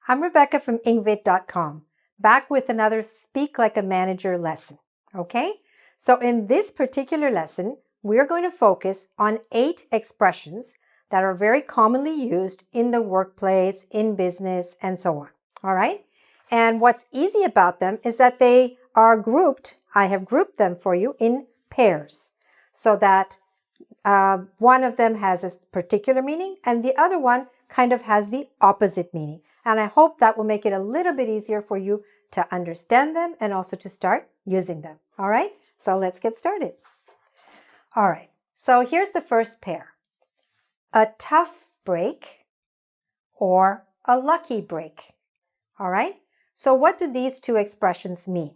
I'm Rebecca from EngVid.com, back with another Speak Like a Manager lesson, okay? So in this particular lesson, we're going to focus on 8 expressions that are very commonly used in the workplace, in business, and so on, all right? And what's easy about them is that they are grouped, I have grouped them for you in pairs, so that one of them has a particular meaning and the other one kind of has the opposite meaning. And I hope that will make it a little bit easier for you to understand them and also to start using them. All right, so let's get started. All right, so here's the first pair. A tough break or a lucky break. All right, so what do these two expressions mean?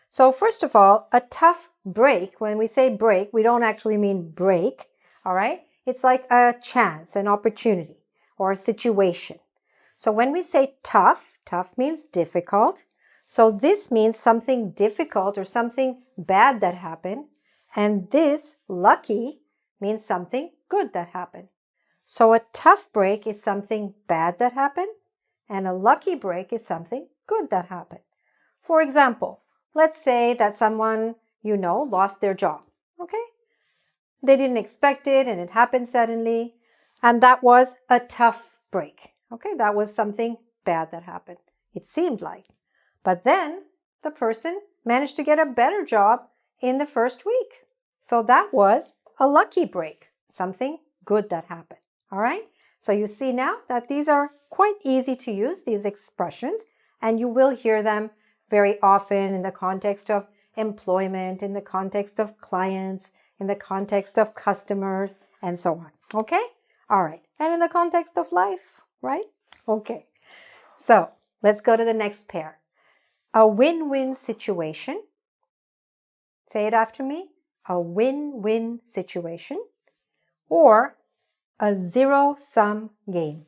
So first of all, a tough break, when we say break, we don't actually mean break, all right? It's like a chance, an opportunity, or a situation. So when we say tough, tough means difficult. So this means something difficult or something bad that happened. And this, lucky, means something good that happened. So a tough break is something bad that happened, and a lucky break is something good that happened. For example, let's say that someone you know lost their job, okay? They didn't expect it and it happened suddenly, and that was a tough break, okay? That was something bad that happened, it seemed like. But then the person managed to get a better job in the first week. So that was a lucky break, something good that happened, all right? So you see now that these are quite easy to use, these expressions, and you will hear them very often in the context of employment, in the context of clients, in the context of customers, and so on. Okay? All right. And in the context of life, right? Okay. So let's go to the next pair. A win-win situation. Say it after me. A win-win situation. Or a zero-sum game.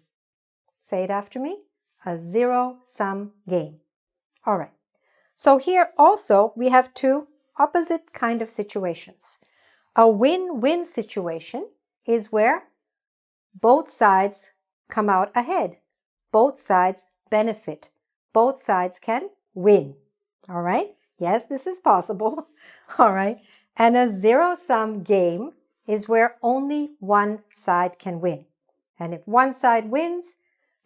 Say it after me. A zero-sum game. All right. So here also we have two opposite kind of situations. A win-win situation is where both sides come out ahead. Both sides benefit. Both sides can win. All right? Yes, this is possible. All right. And a zero-sum game is where only one side can win. And if one side wins,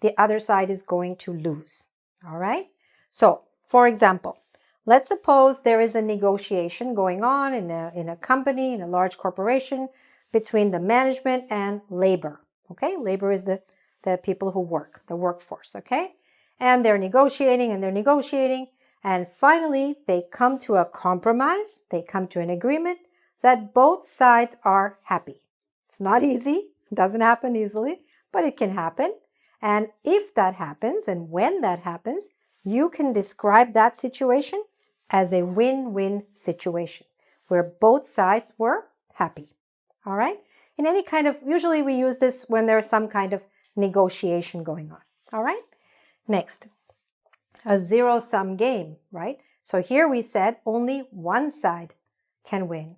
the other side is going to lose. All right? So, for example, let's suppose there is a negotiation going on in a company, in a large corporation, between the management and labor. Okay, labor is the people who work, the workforce, okay? And they're negotiating and they're negotiating, and finally they come to a compromise, they come to an agreement that both sides are happy. It's not easy, it doesn't happen easily, but it can happen. And if that happens, and when that happens, you can describe that situation as a win-win situation where both sides were happy. All right? In any kind of, usually we use this when there's some kind of negotiation going on. All right? Next, a zero-sum game, right? So here we said only one side can win.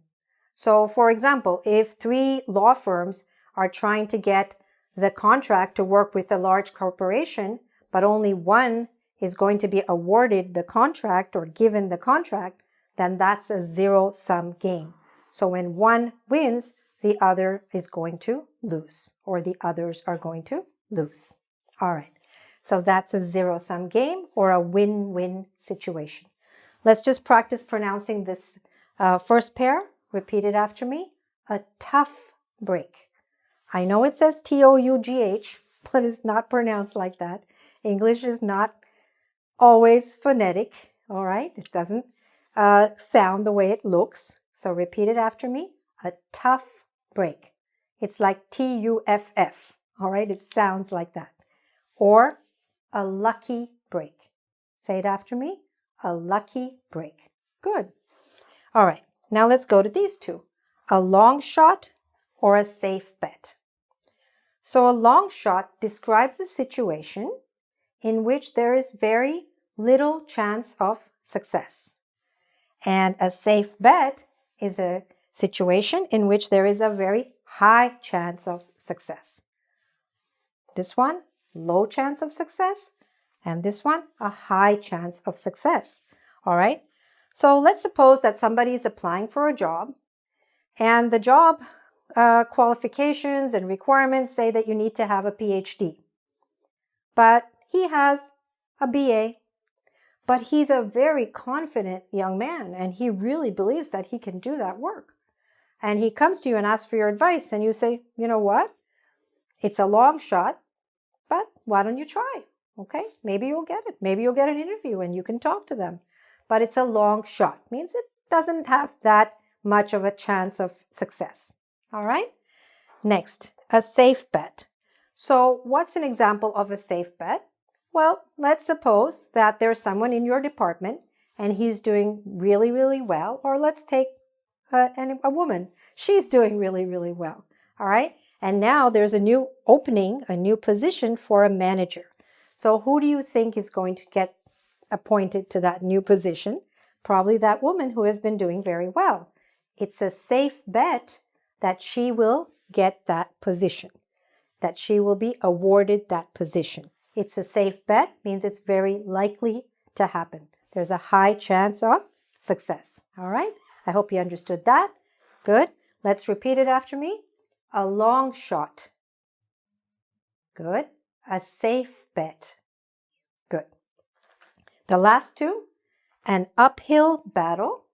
So for example, if 3 law firms are trying to get the contract to work with a large corporation, but only one is going to be awarded the contract or given the contract, then that's a zero-sum game. So when one wins, the other is going to lose, or the others are going to lose. All right. So that's a zero-sum game or a win-win situation. Let's just practice pronouncing this first pair. Repeat it after me. A tough break. I know it says T-O-U-G-H, but it's not pronounced like that. English is not always phonetic, all right? It doesn't sound the way it looks. So repeat it after me. A tough break. It's like T-U-F-F, all right? It sounds like that. Or a lucky break. Say it after me. A lucky break. Good. All right. Now let's go to these two. A long shot or a safe bet. So a long shot describes a situation in which there is very little chance of success. And a safe bet is a situation in which there is a very high chance of success. This one, low chance of success, And this one, a high chance of success. All right? So let's suppose that somebody is applying for a job, and the job qualifications and requirements say that you need to have a PhD. But he has a BA. But he's a very confident young man, and he really believes that he can do that work. And he comes to you and asks for your advice, and you say, you know what? It's a long shot, but why don't you try? Okay, maybe you'll get it. Maybe you'll get an interview and you can talk to them. But it's a long shot. Means it doesn't have that much of a chance of success. All right? Next, a safe bet. So what's an example of a safe bet? Well, let's suppose that there's someone in your department and he's doing really, really well. Or let's take a woman. She's doing really, really well. All right? And now there's a new opening, a new position for a manager. So who do you think is going to get appointed to that new position? Probably that woman who has been doing very well. It's a safe bet that she will get that position, that she will be awarded that position. It's a safe bet, means it's very likely to happen. There's a high chance of success. All right? I hope you understood that. Good. Let's repeat it after me. A long shot. Good. A safe bet. Good. The last two, an uphill battle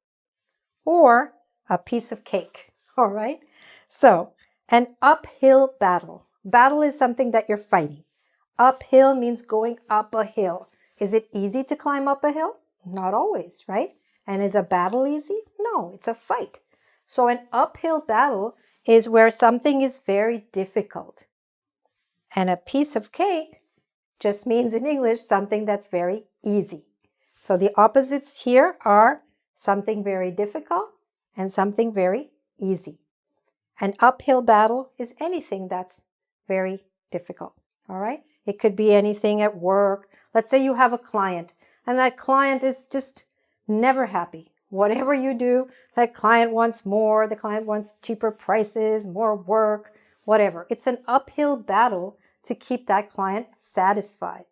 or a piece of cake. All right? So, an uphill battle. Battle is something that you're fighting. Uphill means going up a hill. Is it easy to climb up a hill? Not always, right? And is a battle easy? No, it's a fight. So an uphill battle is where something is very difficult. And a piece of cake just means in English something that's very easy. So the opposites here are something very difficult and something very easy. An uphill battle is anything that's very difficult. All right? It could be anything at work. Let's say you have a client and that client is just never happy. Whatever you do, that client wants more, the client wants cheaper prices, more work, whatever. It's an uphill battle to keep that client satisfied.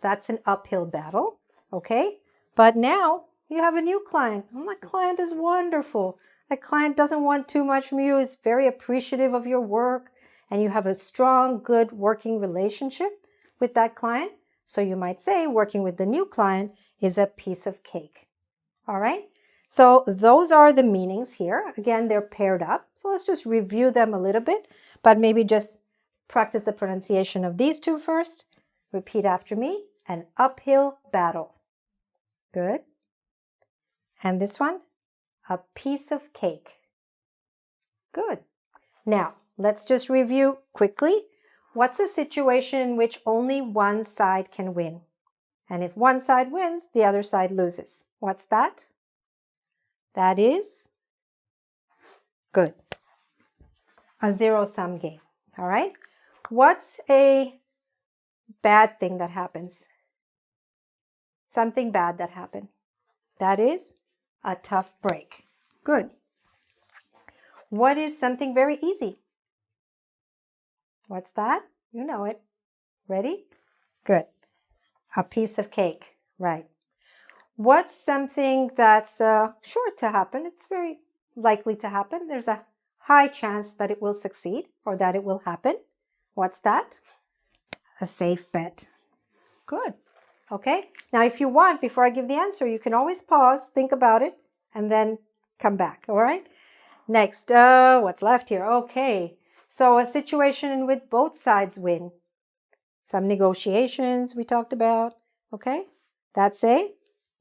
That's an uphill battle, okay? But now you have a new client. And that client is wonderful. That client doesn't want too much from you, is very appreciative of your work, and you have a strong, good working relationship with that client. So you might say working with the new client is a piece of cake. All right? So those are the meanings here. Again, they're paired up. So let's just review them a little bit, but maybe just practice the pronunciation of these two first. Repeat after me. An uphill battle. Good. And this one, a piece of cake. Good. Now, let's just review quickly. What's a situation in which only one side can win? And if one side wins, the other side loses. What's that? That is good. A zero-sum game. All right? What's a bad thing that happens? Something bad that happened. That is a tough break. Good. What is something very easy? What's that? You know it. Ready? Good. A piece of cake. Right. What's something that's sure to happen? It's very likely to happen. There's a high chance that it will succeed or that it will happen. What's that? A safe bet. Good. Okay. Now, if you want, before I give the answer, you can always pause, think about it, and then come back. All right. Next, what's left here? Okay. So a situation in which both sides win. Some negotiations we talked about. Okay. That's a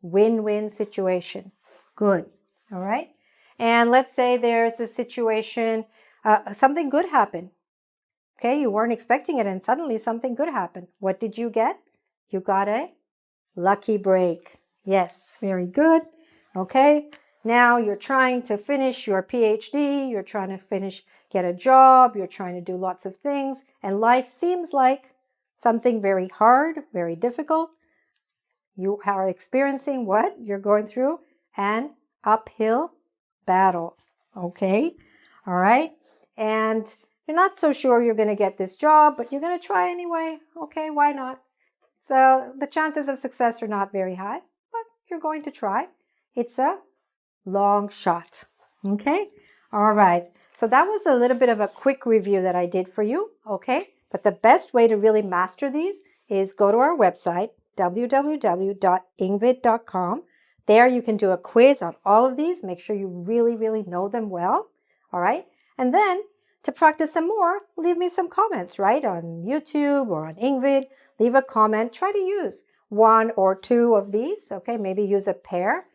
win-win situation. Good. All right. And let's say there's a situation, something good happened. Okay. You weren't expecting it and suddenly something good happened. What did you get? You got a lucky break. Yes. Very good. Okay. Now you're trying to finish your PhD. You're trying to get a job. You're trying to do lots of things. And life seems like something very hard, very difficult. You are experiencing what? You're going through an uphill battle. Okay? All right? And you're not so sure you're going to get this job, but you're going to try anyway. Okay, why not? So the chances of success are not very high, but you're going to try. It's a long shot. Okay? All right. So that was a little bit of a quick review that I did for you. Okay? But the best way to really master these is go to our website, www.engvid.com. There you can do a quiz on all of these. Make sure you really, really know them well. All right? And then to practice some more, leave me some comments, right? On YouTube or on EngVid. Leave a comment. Try to use one or two of these. Okay? Maybe use a pair.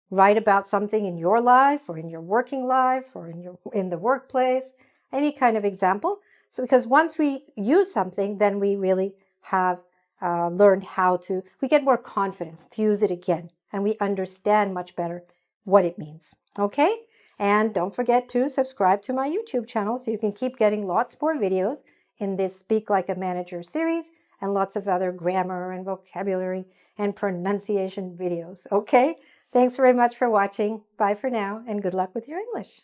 Write about something in your life or in your working life or in the workplace. Any kind of example. So because once we use something, then we really have learned how to, we get more confidence to use it again. And we understand much better what it means. Okay? And don't forget to subscribe to my YouTube channel so you can keep getting lots more videos in this Speak Like a Manager series and lots of other grammar and vocabulary and pronunciation videos. Okay? Thanks very much for watching. Bye for now and good luck with your English.